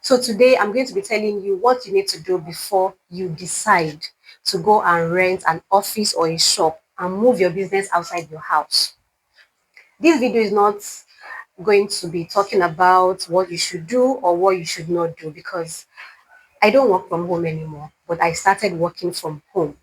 So today I'm going to be telling you what you need to do before you decide to go and rent an office or a shop and move your business outside your house. This video is not going to be talking about what you should do or what you should not do, because I don't work from home anymore, but I started working from home.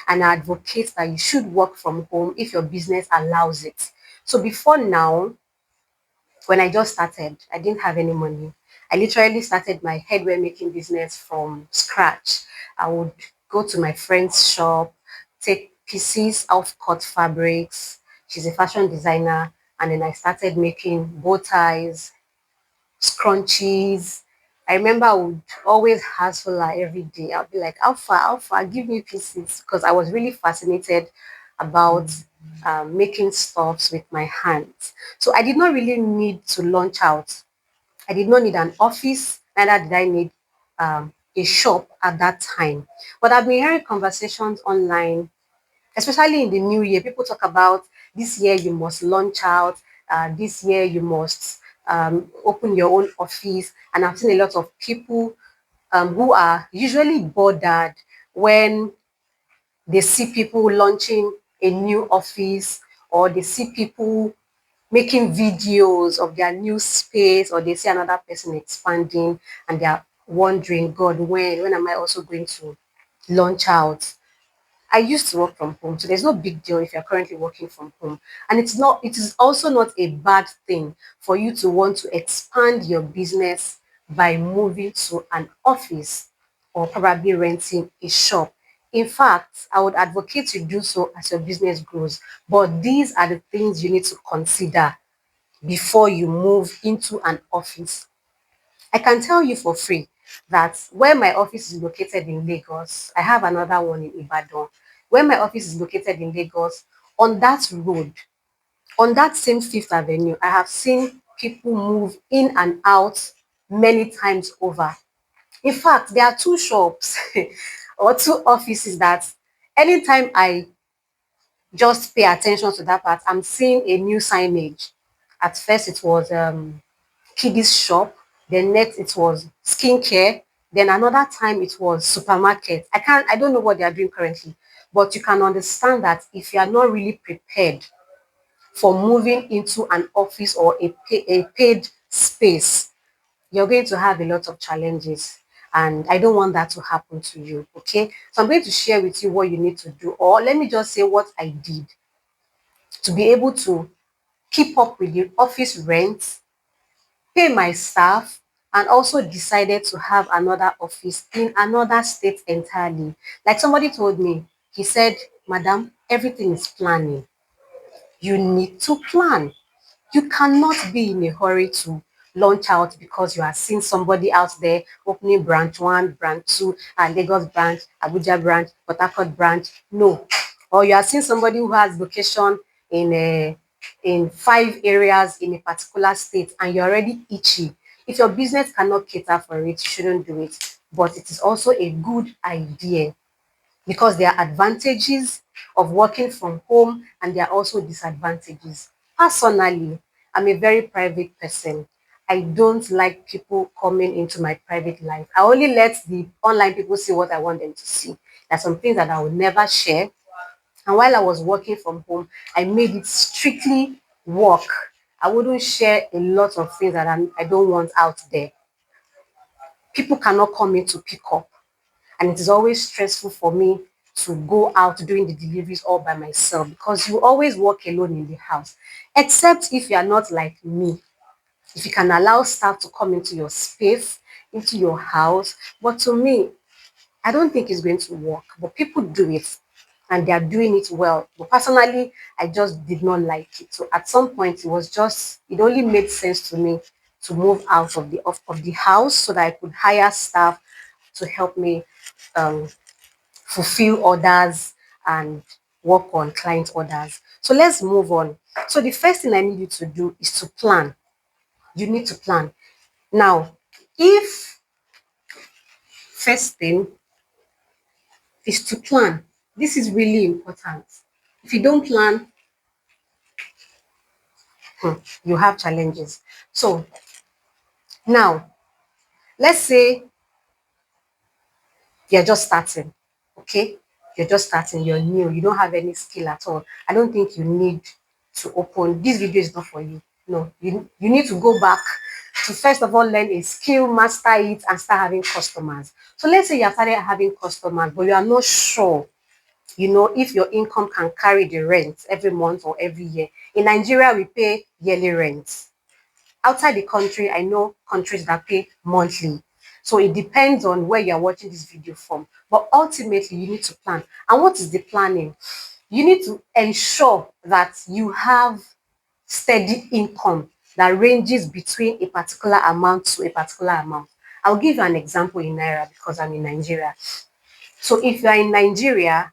And I advocate that you should work from home if your business allows it. So before now, when I just started, I didn't have any money. I literally started my headwear making business from scratch. I would go to my friend's shop, take pieces of cut fabrics. She's a fashion designer. And then I started making bow ties, scrunchies. I remember I would always hassle her every day. I'll be like, how far, give me pieces. Because I was really fascinated about making stuffs with my hands. So I did not really need to launch out. I did not need an office, neither did I need a shop at that time. But I've been hearing conversations online, especially in the new year. People talk about this year you must launch out, this year you must open your own office. And I've seen a lot of people who are usually bothered when they see people launching a new office, or they see people making videos of their new space, or they see another person expanding and they are wondering, God, when am I also going to launch out? I used to work from home, so there's no big deal if you're currently working from home. And it is also not a bad thing for you to want to expand your business by moving to an office or probably renting a shop. In fact, I would advocate you do so as your business grows. But these are the things you need to consider before you move into an office. I can tell you for free that where my office is located in Lagos, I have another one in Ibadan. Where my office is located in Lagos, on that road, on that same Fifth Avenue, I have seen people move in and out many times over. In fact, there are two shops or two offices that anytime I just pay attention to that part, I'm seeing a new signage. At first, it was kiddies shop. Then next it was skincare. Then another time it was supermarket. I don't know what they are doing currently, but you can understand that if you are not really prepared for moving into an office or a paid space, you're going to have a lot of challenges. And I don't want that to happen to you. Okay. So I'm going to share with you what you need to do, or let me just say what I did to be able to keep up with the office rent, pay my staff, and also decided to have another office in another state entirely. Like somebody told me, he said, Madam, everything is planning. You need to plan. You cannot be in a hurry to launch out because you are seeing somebody out there opening branch one, branch two, and Lagos branch, Abuja branch, Port Harcourt branch. No. Or you are seeing somebody who has location in 5 areas in a particular state and you're already itchy. If your business cannot cater for it, you shouldn't do it. But it is also a good idea, because there are advantages of working from home and there are also disadvantages. Personally, I'm a very private person. I don't like people coming into my private life. I only let the online people see what I want them to see. There's some things that I will never share. And while I was working from home, I made it strictly work. I wouldn't share a lot of things that I don't want out there. People cannot come in to pick up. And it is always stressful for me to go out doing the deliveries all by myself, because you always work alone in the house, except if you are not like me. If you can allow staff to come into your space, into your house. But to me, I don't think it's going to work. But people do it and they are doing it well. But personally, I just did not like it. So at some point, it only made sense to me to move out of the house so that I could hire staff to help me um, fulfill orders and work on client orders. So let's move on. So the first thing I need you to do is to plan. You need to plan. Now, if first thing is to plan, this is really important. If you don't plan, you have challenges. So now, Let's say you're just starting, okay? You're just starting, you're new, you don't have any skill at all. I don't think you need to open. This video is not for you. No, you need to go back to first of all learn a skill, master it, and start having customers. So let's say you have started having customers, but you are not sure, if your income can carry the rent every month or every year. In Nigeria, we pay yearly rent. Outside the country, I know countries that pay monthly. So it depends on where you're watching this video from. But ultimately, you need to plan. And what is the planning? You need to ensure that you have steady income that ranges between a particular amount to a particular amount. I'll give you an example in Naira because I'm in Nigeria. So if you're in Nigeria,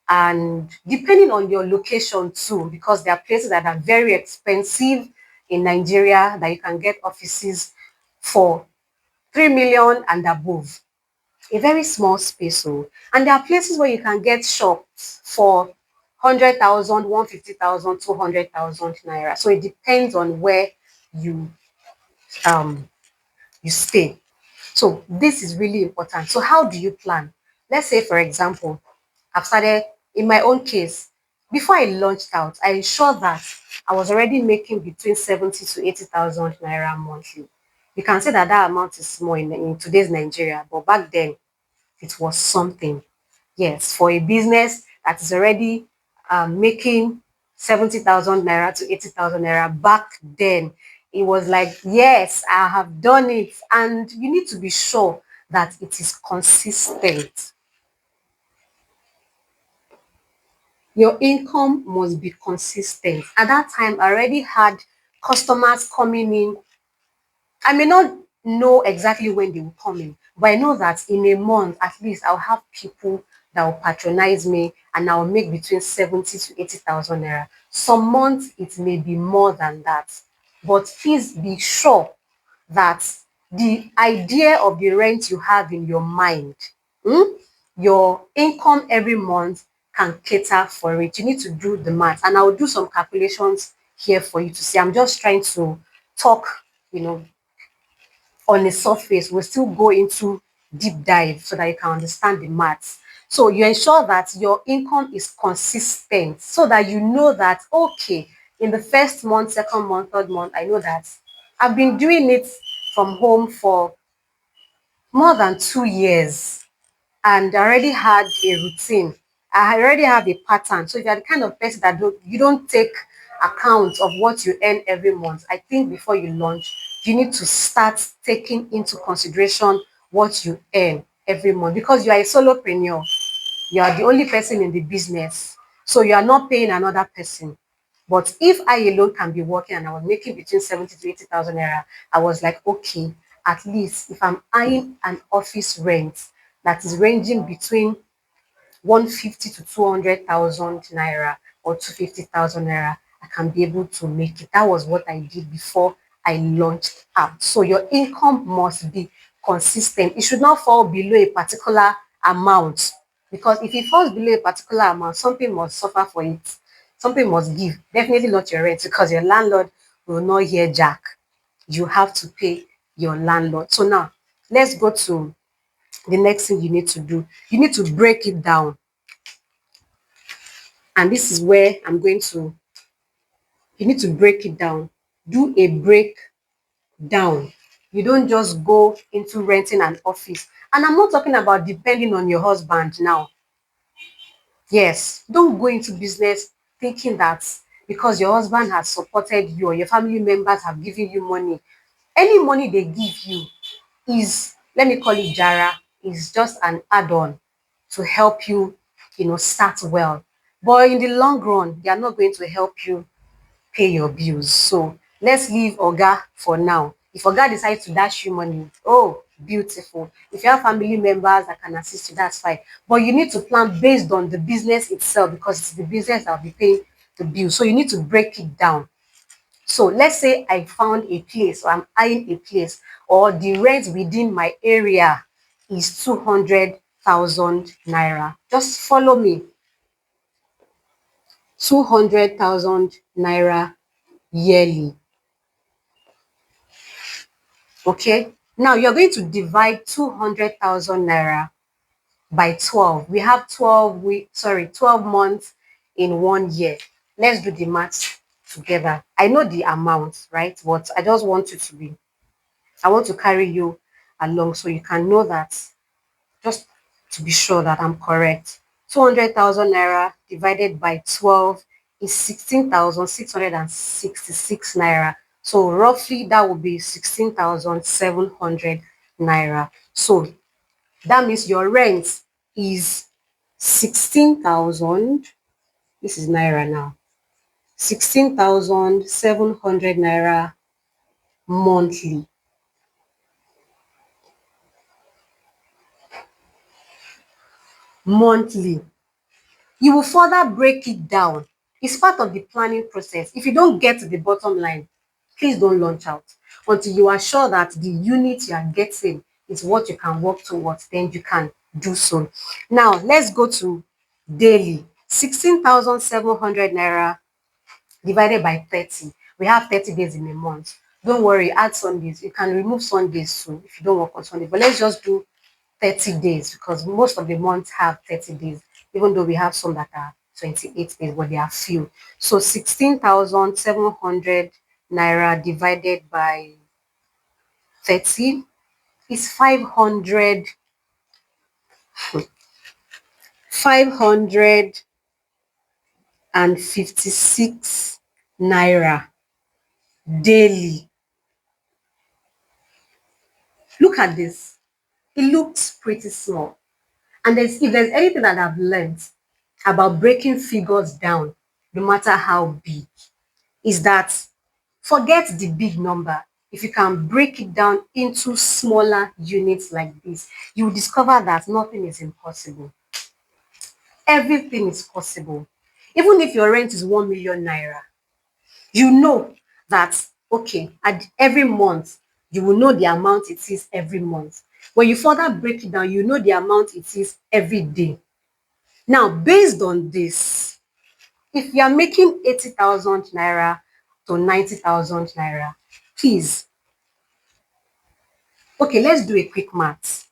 and depending on your location too, because there are places that are very expensive in Nigeria that you can get offices for 3 million and above, a very small space. So, and there are places where you can get shops for 100,000, 150,000, 200,000 naira. So it depends on where you um you stay. So this is really important. So how do you plan? Let's say, for example, I've started, in my own case, before I launched out, I ensured that I was already making between 70 to 80,000 naira monthly. You can say that that amount is small in today's Nigeria, but back then it was something. Yes, for a business that is already making 70,000 naira to 80,000 naira back then, it was like, yes, I have done it. And you need to be sure that it is consistent. Your income must be consistent. At that time, I already had customers coming in. I may not know exactly when they will come in, but I know that in a month, at least I'll have people that will patronize me and I'll make between 70 to 80,000 naira. Some months it may be more than that, but please be sure that the idea of the rent you have in your mind, your income every month can cater for it. You need to do the math, and I'll do some calculations here for you to see. I'm just trying to talk, you know, on the surface. We'll still go into deep dive so that you can understand the maths. So you ensure that your income is consistent so that you know that, okay, in the first month, second month, third month, I know that I've been doing it from home for more than 2 years and I already had a routine. I already have a pattern. So if you're the kind of person that you don't take account of what you earn every month, I think before you launch, you need to start taking into consideration what you earn every month because you are a solopreneur. You are the only person in the business. So you are not paying another person. But if I alone can be working and I was making between 70 to 80,000 naira, I was like, okay, at least if I'm eyeing an office rent that is ranging between 150 to 200,000 naira or 250,000 naira, I can be able to make it. That was what I did before I launched out. So your income must be consistent. It should not fall below a particular amount because if it falls below a particular amount, something must suffer for it. Something must give. Definitely not your rent because your landlord will not hear jack. You have to pay your landlord. So now let's go to the next thing you need to do. You need to break it down. And this is where I'm going to, you need to break it down. Do a breakdown. You don't just go into renting an office. And I'm not talking about depending on your husband now. Yes, don't go into business thinking that because your husband has supported you or your family members have given you money, any money they give you is, let me call it Jara, is just an add-on to help you, start well. But in the long run, they are not going to help you pay your bills. So let's leave Oga for now. If Oga decides to dash you money, oh, beautiful. If you have family members that can assist you, that's fine. But you need to plan based on the business itself because it's the business that will be paying the bill. So you need to break it down. So let's say I found a place or I'm eyeing a place or the rent within my area is 200,000 naira. Just follow me. 200,000 naira yearly. Okay. Now you're going to divide 200,000 naira by 12. We have 12 months in 1 year. Let's do the maths together. I know the amount, right? But I just want you to be, I want to carry you along so you can know that, just to be sure that I'm correct. 200,000 naira divided by 12 is 16,666 naira. So roughly that would be 16,700 naira. So that means your rent is 16,000. This is naira now. 16,700 naira monthly. Monthly. You will further break it down. It's part of the planning process. If you don't get to the bottom line, please don't launch out until you are sure that the unit you are getting is what you can work towards, then you can do so. Now, let's go to daily. 16,700 naira divided by 30. We have 30 days in a month. Don't worry, add Sundays. You can remove Sundays too if you don't work on Sunday. But let's just do 30 days because most of the months have 30 days, even though we have some that are 28 days, but they are few. So 16,700 naira divided by 30 is 556 naira daily. Look at this. It looks pretty small. And if there's anything that I've learned about breaking figures down, no matter how big, is that forget the big number. If you can break it down into smaller units like this, you will discover that nothing is impossible. Everything is possible. Even if your rent is 1 million naira, you know that, okay, at every month, you will know the amount it is every month. When you further break it down, you know the amount it is every day. Now, based on this, if you are making 80,000 naira to 90,000 naira, please, okay, let's do a quick math.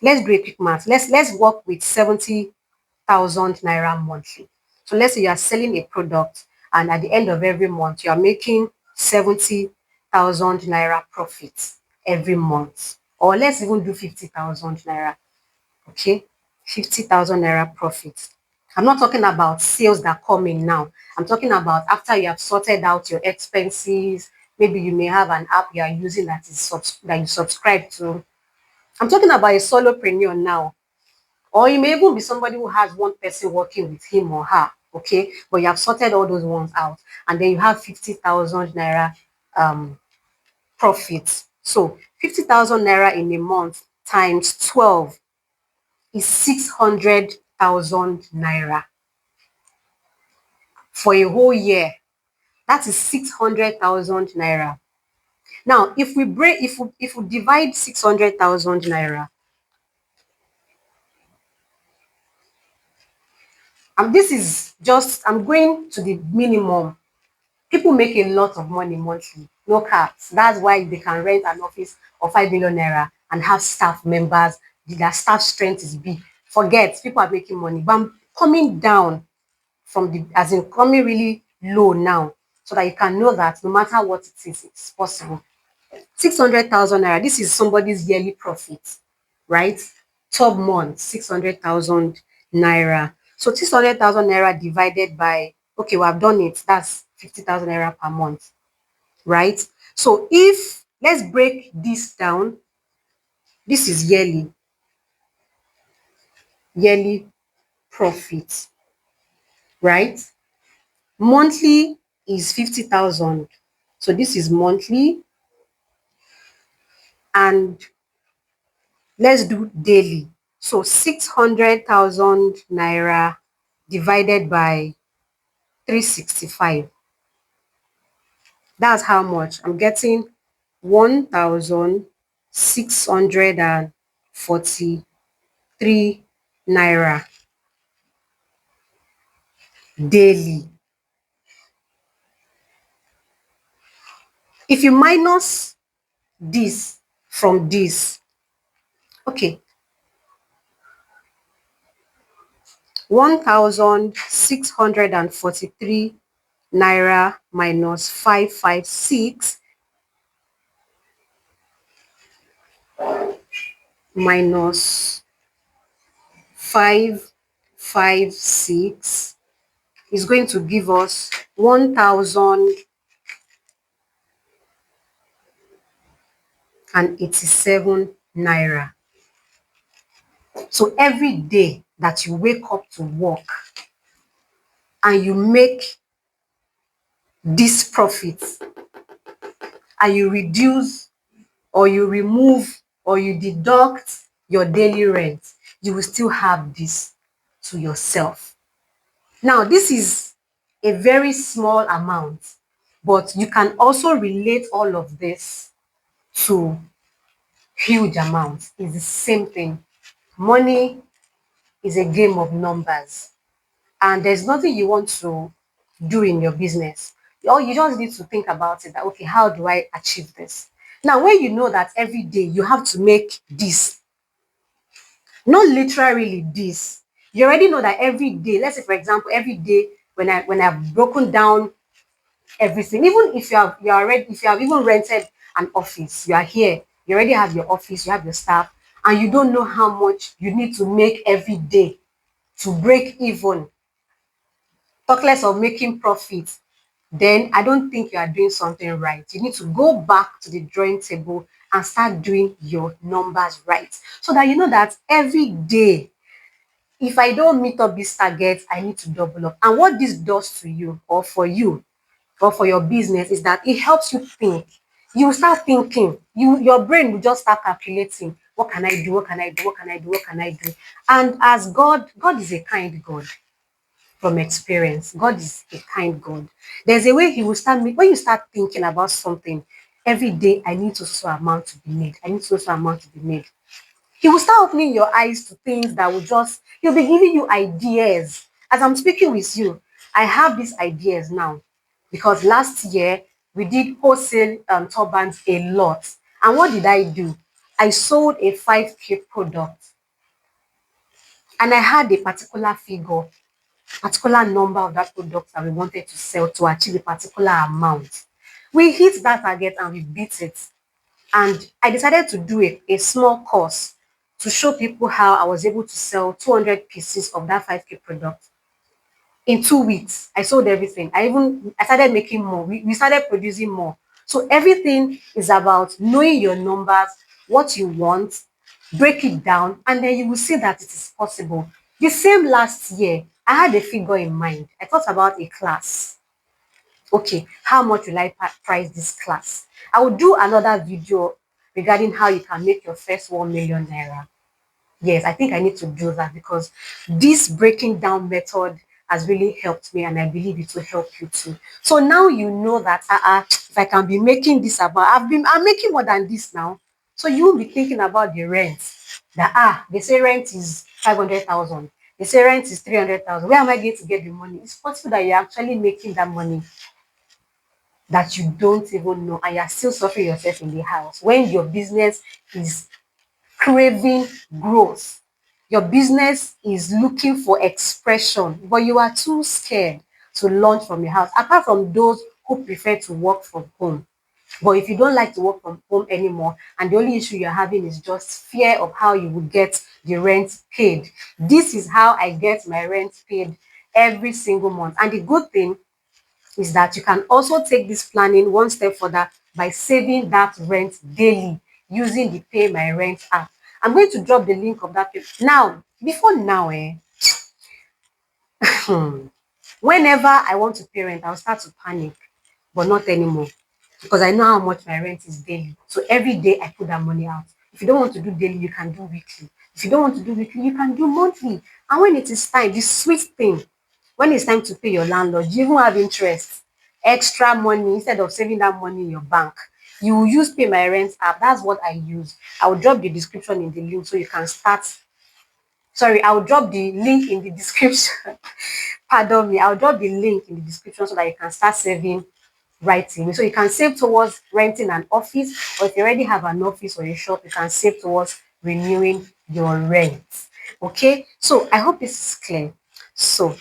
Let's work with 70,000 naira monthly. So let's say you are selling a product and at the end of every month, you are making 70,000 naira profit every month. Or let's even do 50,000 naira. Okay, 50,000 naira profit. I'm not talking about sales that come in now. I'm talking about after you have sorted out your expenses. Maybe you may have an app you are using that you subscribe to. I'm talking about a solopreneur now. Or it may even be somebody who has one person working with him or her. Okay, but you have sorted all those ones out, and then you have 50,000 naira um, profit. So 50,000 naira in a month times 12 is 600,000 naira for a whole year. That is 600,000 naira. Now, if we divide 600,000 naira, and this is just, I'm going to the minimum. People make a lot of money monthly, no caps. That's why they can rent an office of 5 million naira and have staff members. Their staff strength is big. Forget, people are making money. But I'm coming down from the, as in coming really low now, so that you can know that no matter what it is, it's possible. 600,000 naira, this is somebody's yearly profit, right? 12 months, 600,000 naira. So 600,000 naira divided by, okay, we have done it. That's 50,000 naira per month, right? So if, let's break this down. This is yearly profit, right? Monthly is 50,000. So this is monthly, and let's do daily. So 600,000 naira divided by 365. That's how much I'm getting. 1,643 naira daily. If you minus this from this, okay, 1,643 naira minus 556 minus 556 is going to give us 1,087 naira. So every day that you wake up to work and you make this profit and you reduce or you remove or you deduct your daily rent, you will still have this to yourself. Now, this is a very small amount, but you can also relate all of this to huge amounts. It's the same thing. Money is a game of numbers, and there's nothing you want to do in your business. All you just need to think about it that, okay, how do I achieve this? Now, when you know that every day you have to make this, not literally this, you already know that every day, let's say for example, every day when I've broken down everything, even if you are already, if you have even rented an office, you are here, you already have your office, you have your staff, and you don't know how much you need to make every day to break even, talk less of making profit, then I don't think you are doing something right. You need to go back to the drawing table and start doing your numbers right, so that you know that every day, if I don't meet up this target, I need to double up. And what this does to you or for you or for your business is that it helps you think. You start thinking. Your brain will just start calculating. What can I do? What can I do? What can I do? What can I do? And as God is a kind God from experience. God is a kind God. There's a way He will start when you start thinking about something every day. I need so amount to be made. I need so amount to be made. He will start opening your eyes to things that will just, he'll be giving you ideas. As I'm speaking with you, I have these ideas now because last year we did wholesale turbans a lot. And what did I do? I sold a 5K product and I had a particular figure, particular number of that product that we wanted to sell to achieve a particular amount. We hit that target and we beat it. And I decided to do a small course to show people how I was able to sell 200 pieces of that 5K product. In 2 weeks, I sold everything. I started making more. We started producing more. So everything is about knowing your numbers, what you want, break it down, and then you will see that it is possible. The same last year, I had a figure in mind. I thought about a class. Okay, how much will I price this class? I will do another video regarding how you can make your first 1 million naira. Yes, I think I need to do that because this breaking down method has really helped me and I believe it will help you too. So now you know that if I can be making this about, I'm making more than this now. So you won't be thinking about the rent. That they say rent is 500,000. They say rent is 300,000. Where am I going to get the money? It's possible that you're actually making that money that you don't even know and you're still suffering yourself in the house when your business is craving growth. Your business is looking for expression, but you are too scared to launch from your house, apart from those who prefer to work from home. But if you don't like to work from home anymore, and the only issue you're having is just fear of how you will get the rent paid, this is how I get my rent paid every single month. And the good thing is that you can also take this planning one step further by saving that rent daily using the Pay My Rent app. I'm going to drop the link of that. Now, before now, whenever I want to pay rent, I'll start to panic, but not anymore because I know how much my rent is daily. So every day I put that money out. If you don't want to do daily, you can do weekly. If you don't want to do weekly, you can do monthly. And when it is time, the sweet thing, when it's time to pay your landlord, you even have interest, extra money instead of saving that money in your bank. You will use Pay My Rent app. That's what I use. I will drop the description in the link so you can start. Sorry, I'll drop the link in the description. Pardon me. I'll drop the link in the description so that you can start saving right away. So you can save towards renting an office, or if you already have an office or a shop, you can save towards renewing your rent. Okay, so I hope this is clear. So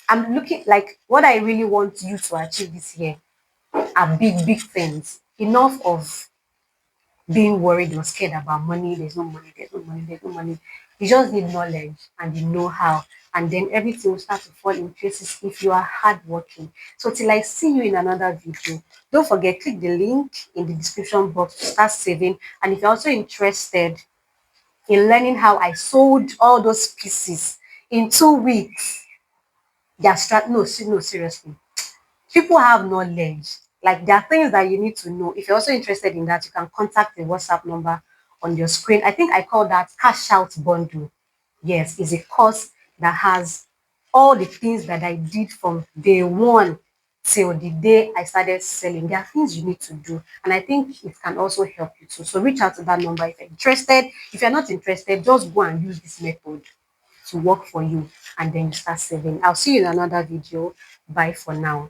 I'm looking like what I really want you to achieve this year are big, big things. Enough of being worried or scared about money. There's no money, there's no money, there's no money. You just need knowledge and the know-how, and then everything will start to fall in places if you are hardworking. So till I see you in another video, don't forget, click the link in the description box to start saving. And if you're also interested in learning how I sold all those pieces in 2 weeks, no, seriously, people have knowledge. Like there are things that you need to know. If you're also interested in that, you can contact the WhatsApp number on your screen. I think I call that cash out bundle. Yes, it's a course that has all the things that I did from day one till the day I started selling. There are things you need to do, and I think it can also help you too. So reach out to that number if you're interested. If you're not interested, just go and use this method to work for you, and then you start saving. I'll see you in another video. Bye for now.